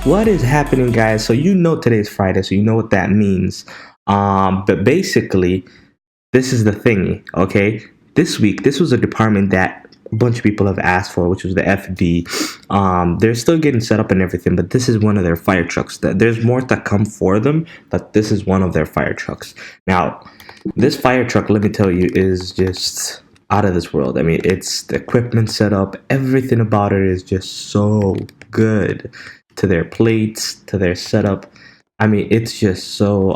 What is happening, guys? So you know today's Friday, so you know what that means. But basically, this is the thingy, okay? This week, this was a department that a bunch of people have asked for, which was the FD. They're still getting set up and everything, but this is one of their fire trucks. There's more to come for them, but this is one of their fire trucks. Now, this fire truck, let me tell you, is just out of this world. I mean, it's the equipment set up, everything about it is just so good, to their plates, to their setup. I mean, it's just so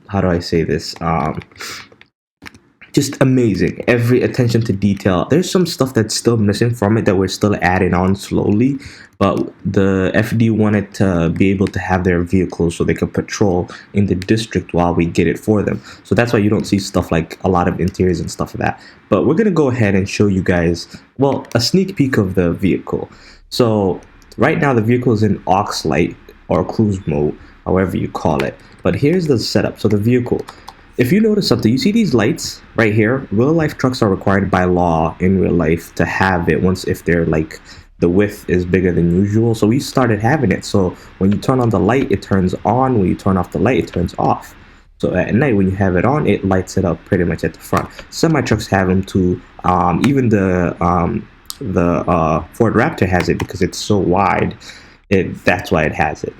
how do I say this? Just amazing. Every attention to detail. There's some stuff that's still missing from it that we're still adding on slowly, but the FD wanted to be able to have their vehicles so they could patrol in the district while we get it for them. So that's why you don't see stuff like a lot of interiors and stuff like that. But we're gonna go ahead and show you guys, well, a sneak peek of the vehicle. So right now the vehicle is in aux light or cruise mode, however you call it. But here's the setup. So the vehicle, if you notice something, you see these lights right here. Real life trucks are required by law in real life to have it once if they're like the width is bigger than usual. So we started having it. So when you turn on the light, it turns on. When you turn off the light, it turns off. So at night when you have it on, it lights it up pretty much at the front. Semi trucks have them too. Even the Ford Raptor has it because it's so wide. That's why it has it.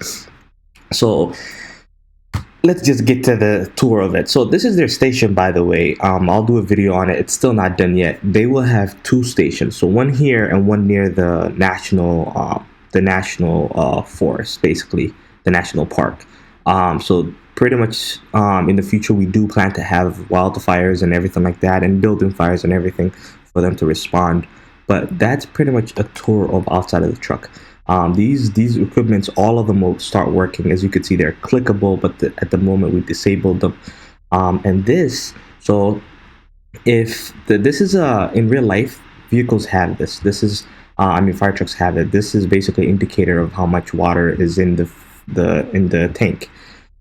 So let's just get to the tour of it. So this is their station, by the way. I'll do a video on it. It's still not done yet. They will have two stations, so one here and one near the national forest, basically the national park. So pretty much in the future we do plan to have wildfires and everything like that, and building fires and everything for them to respond. But that's pretty much a tour of outside of the truck. These equipments, all of them will start working. As you can see, they're clickable, but at the moment we disabled them. And this, so if this is in real life, vehicles have this. This is I mean, fire trucks have it. This is basically an indicator of how much water is in the tank.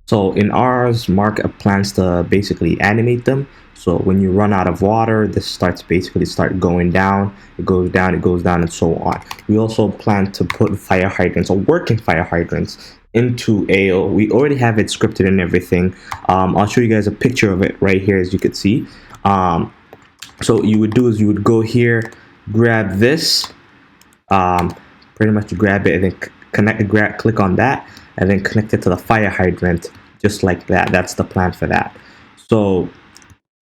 So in ours, Mark plans to basically animate them. So when you run out of water, this start going down. It goes down, and so on. We also plan to put fire hydrants, or working fire hydrants, into AO. We already have it scripted and everything. I'll show you guys a picture of it right here, as you can see. So what you would do is you would go here, grab this, pretty much grab it, and then click on that, and then connect it to the fire hydrant, just like that. That's the plan for that. So,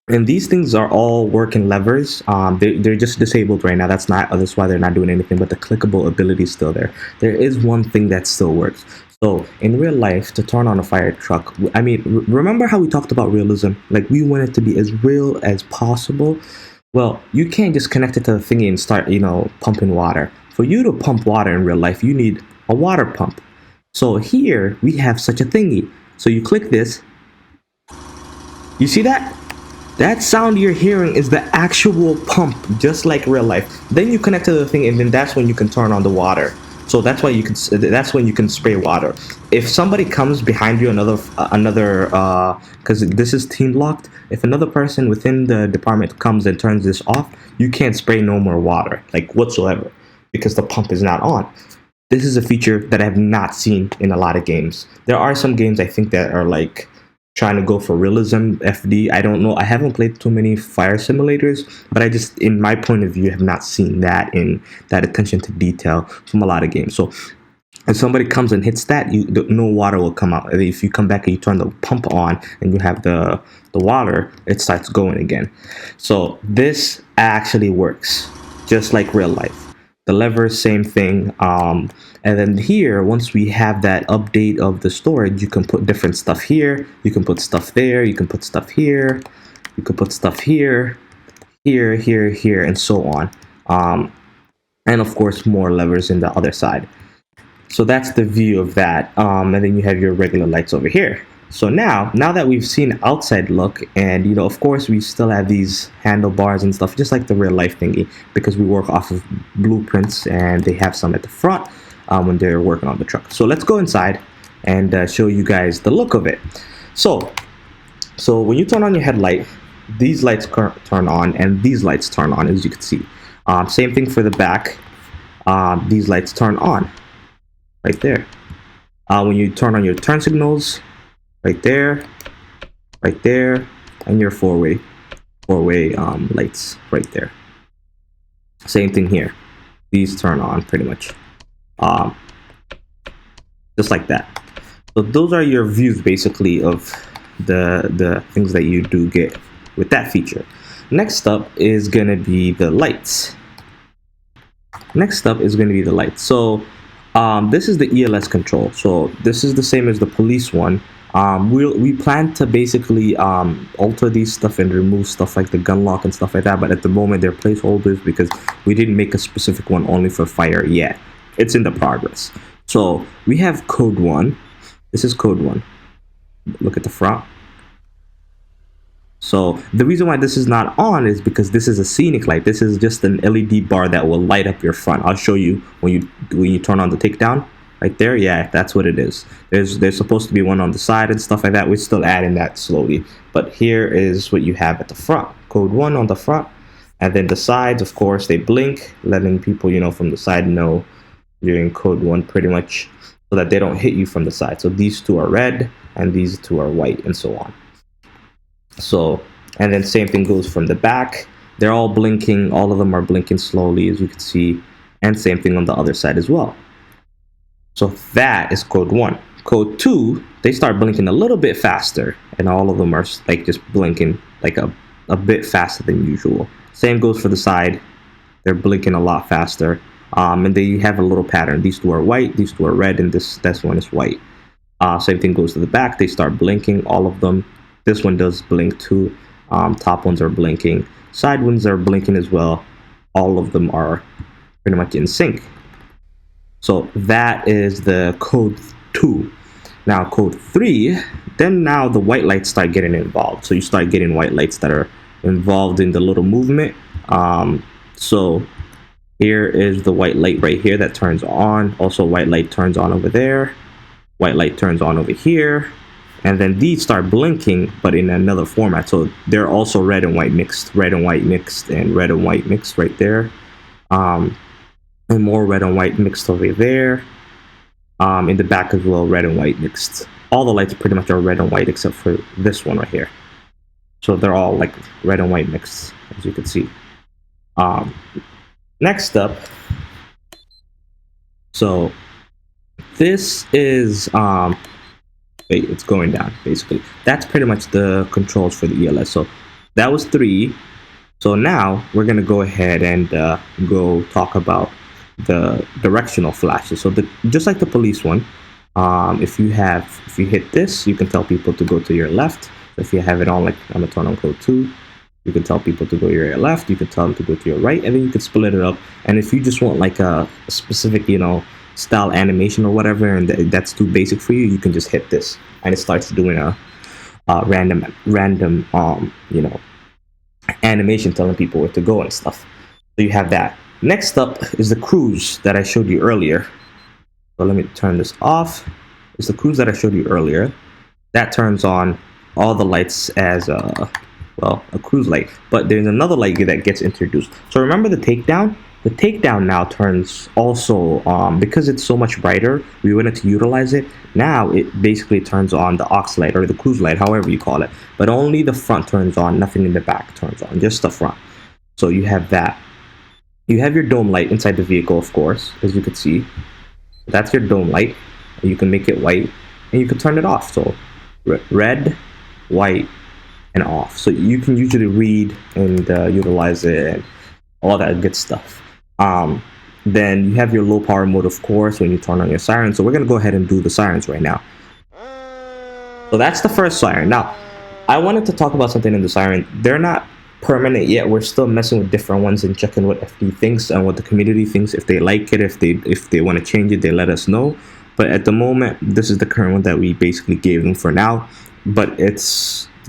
and these things are all working levers. They're just disabled right now. That's why they're not doing anything, but the clickable ability is still there. There is one thing that still works. So in real life, to turn on a fire truck, I mean, remember how we talked about realism? Like, we want it to be as real as possible. Well, you can't just connect it to the thingy and start, pumping water. For you to pump water in real life, you need a water pump. So here we have such a thingy. So you click this. You see that? That sound you're hearing is the actual pump, just like real life. Then you connect to the thing, and then that's when you can turn on the water. So that's when you can spray water. If somebody comes behind you, because this is team locked, if another person within the department comes and turns this off, you can't spray no more water, like whatsoever, because the pump is not on. This is a feature that I have not seen in a lot of games. There are some games I think that are like trying to go for realism, FD. I don't know. I haven't played too many fire simulators, but I just, in my point of view, have not seen that attention to detail from a lot of games. So if somebody comes and hits that, no water will come out. If you come back and you turn the pump on and you have the water, it starts going again. So this actually works just like real life. The levers, same thing. And then here, once we have that update of the storage, you can put different stuff here. You can put stuff there. You can put stuff here. You can put stuff here, here, and so on. And of course, more levers in the other side. So that's the view of that. And then you have your regular lights over here. So now that we've seen outside look, and of course we still have these handlebars and stuff, just like the real life thingy, because we work off of blueprints, and they have some at the front when they're working on the truck. So let's go inside and show you guys the look of it. So when you turn on your headlight, these lights turn on, and these lights turn on, as you can see. Same thing for the back. These lights turn on right there. When you turn on your turn signals, right there, and your four-way lights right there. Same thing here. These turn on pretty much, just like that. So those are your views basically of the things that you do get with that feature. Next up is gonna be the lights. So this is the ELS control. So this is the same as the police one. We plan to basically alter these stuff and remove stuff like the gun lock and stuff like that, but at the moment they're placeholders because we didn't make a specific one only for fire yet. It's in the progress. So we have code 1. This is code 1. Look at the front. So the reason why this is not on is because this is a scenic light. This is just an LED bar that will light up your front. I'll show you when you turn on the takedown right there. Yeah, that's what it is. There's supposed to be one on the side and stuff like that. We're still adding that slowly, but here is what you have at the front. Code 1 on the front, and then the sides, of course, they blink, letting people from the side know you're in code 1 pretty much, so that they don't hit you from the side. So these two are red and these two are white, and so on. So, and then same thing goes from the back. They're all blinking. All of them are blinking slowly, as you can see, and same thing on the other side as well. So that is code 1. Code 2, they start blinking a little bit faster, and all of them are like just blinking like a bit faster than usual. Same goes for the side. They're blinking a lot faster, and they have a little pattern. These two are white, these two are red, and this one is white. Same thing goes to the back. They start blinking, all of them. This one does blink too. Top ones are blinking. Side ones are blinking as well. All of them are pretty much in sync. So that is the code 2. Now code 3, then now the white lights start getting involved. So you start getting white lights that are involved in the little movement. So here is the white light right here that turns on. Also white light turns on over there. White light turns on over here. And then these start blinking, but in another format. So they're also red and white mixed, red and white mixed, and red and white mixed right there. And more red and white mixed over there. In the back as well, red and white mixed. All the lights pretty much are red and white except for this one right here. So they're all like red and white mixed, as you can see. Next up, so this is it's going down basically. That's pretty much the controls for the ELS. So that was 3. So now we're gonna go ahead and go talk about the directional flashes. So just like the police one, if you hit this, you can tell people to go to your left. If you have it on, like I'm gonna turn on code 2, you can tell people to go to your left, you can tell them to go to your right, and then you can split it up. And if you just want like a specific style animation or whatever, and that's too basic for you, you can just hit this and it starts doing a random animation telling people where to go and stuff. So you have that. Next up is the cruise that I showed you earlier. So let me turn this off. It's the cruise that I showed you earlier. That turns on all the lights as a cruise light, but there's another light that gets introduced. So remember the takedown? The takedown now turns also, because it's so much brighter, we wanted to utilize it. Now it basically turns on the aux light or the cruise light, however you call it, but only the front turns on, nothing in the back turns on, just the front. So you have that. You have your dome light inside the vehicle, of course, as you can see. That's your dome light. You can make it white and you can turn it off. So red, white, and off. So you can usually read and utilize it and all that good stuff. Then you have your low power mode, of course, when you turn on your siren. So we're going to go ahead and do the sirens right now. So that's the first siren. Now, I wanted to talk about something in the siren. They're not permanent yet. We're still messing with different ones and checking what FD thinks and what the community thinks. If they like it, if they want to change it, they let us know. But at the moment, this is the current one that we basically gave them for now. But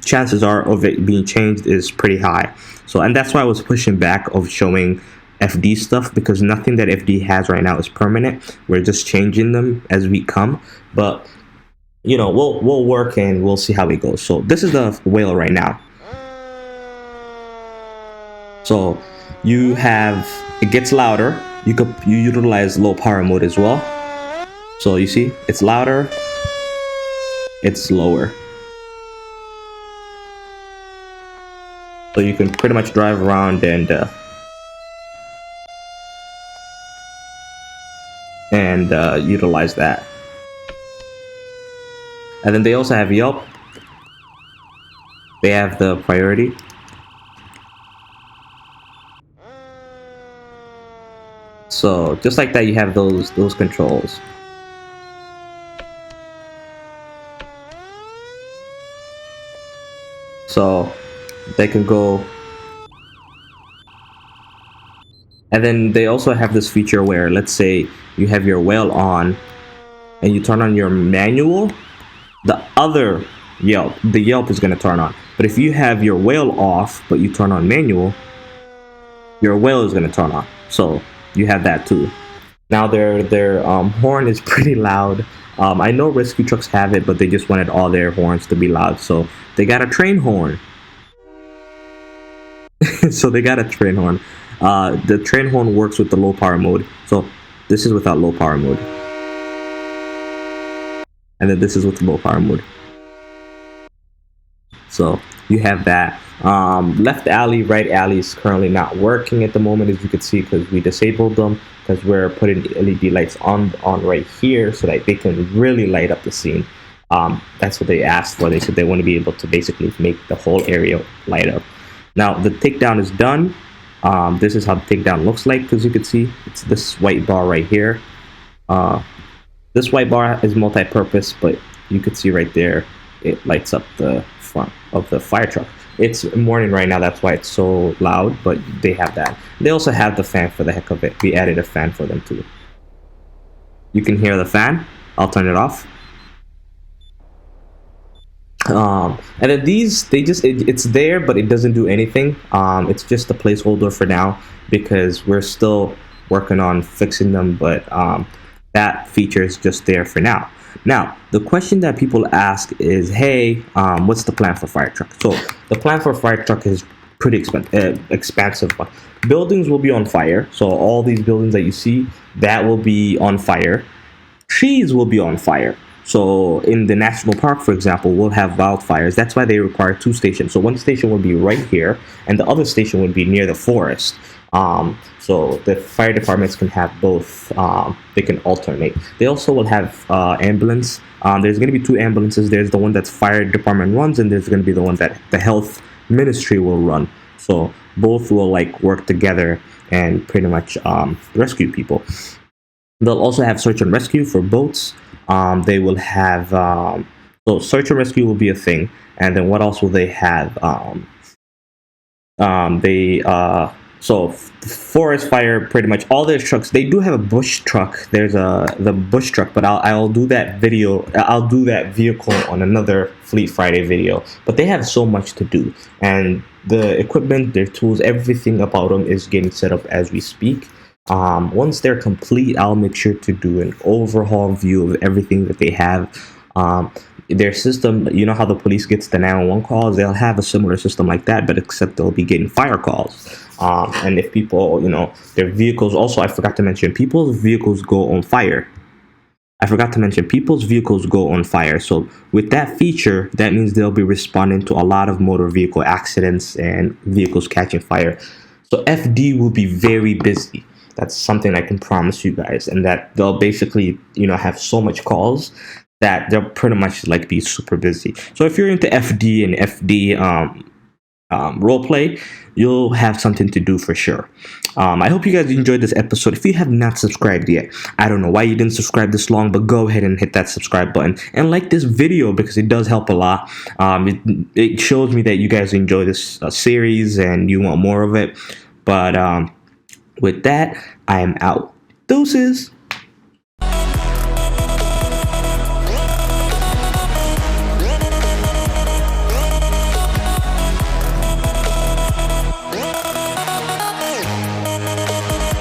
chances are of it being changed is pretty high. So, and that's why I was pushing back of showing FD stuff, because nothing that FD has right now is permanent. We're just changing them as we come, but we'll work and we'll see how it goes. So this is the whale right now. So it gets louder. You utilize low power mode as well. So you see, it's louder, it's lower. So you can pretty much drive around and utilize that. And then they also have Yelp. They have the priority. So just like that, you have those controls. So they can go. And then they also have this feature where, let's say you have your whale on and you turn on your manual, the other Yelp, the Yelp is going to turn on. But if you have your whale off but you turn on manual, your whale is going to turn on. So you have that too. Now their horn is pretty loud. I know rescue trucks have it, but they just wanted all their horns to be loud, so they got a train horn. So they got a train horn. The train horn works with the low power mode. So this is without low power mode, and then this is with the low power mode. So you have that. Left alley, right alley is currently not working at the moment, as you can see, because we disabled them, because we're putting the LED lights on right here so that they can really light up the scene. That's what they asked for. They said they want to be able to basically make the whole area light up. Now the takedown is done. This is how the takedown looks like, because you can see it's this white bar right here. This white bar is multi-purpose, but you can see right there it lights up the front of the fire truck. It's morning right now, that's why it's so loud, but they have that. They also have the fan for the heck of it. We added a fan for them too. You can hear the fan. I'll turn it off. And then these, it's there, but it doesn't do anything. It's just a placeholder for now, because we're still working on fixing them, but that feature is just there for now. Now, the question that people ask is, hey, what's the plan for fire truck? So the plan for fire truck is pretty expansive. Buildings will be on fire. So all these buildings that you see, that will be on fire. Trees will be on fire. So in the national park, for example, we'll have wildfires. That's why they require 2 stations. So one station will be right here, and the other station would be near the forest. So the fire departments can have both. They can alternate. They also will have ambulance. There's going to be 2 ambulances. There's the one that's fire department runs, and there's going to be the one that the health ministry will run. So both will like work together and pretty much rescue people. They'll also have search and rescue for boats. They will have so search and rescue will be a thing. And then what else will they have? So forest fire, pretty much all their trucks. They do have a bush truck. There's the bush truck, but I'll do that video. I'll do that vehicle on another Fleet Friday video. But they have so much to do, and the equipment, their tools, everything about them is getting set up as we speak. Once they're complete, I'll make sure to do an overhaul view of everything that they have. Their system, you know how the police gets the 911 calls, they'll have a similar system like that, but except they'll be getting fire calls. And if people, their vehicles, also I forgot to mention, people's vehicles go on fire. So with that feature, that means they'll be responding to a lot of motor vehicle accidents and vehicles catching fire. So FD will be very busy. That's something I can promise you guys, and that they'll basically, have so much calls that they'll pretty much like be super busy. So if you're into FD and FD roleplay, you'll have something to do for sure. I hope you guys enjoyed this episode. If you have not subscribed yet, I don't know why you didn't subscribe this long, but go ahead and hit that subscribe button and like this video, because it does help a lot. It shows me that you guys enjoy this series and you want more of it. But with that, I am out. Deuces.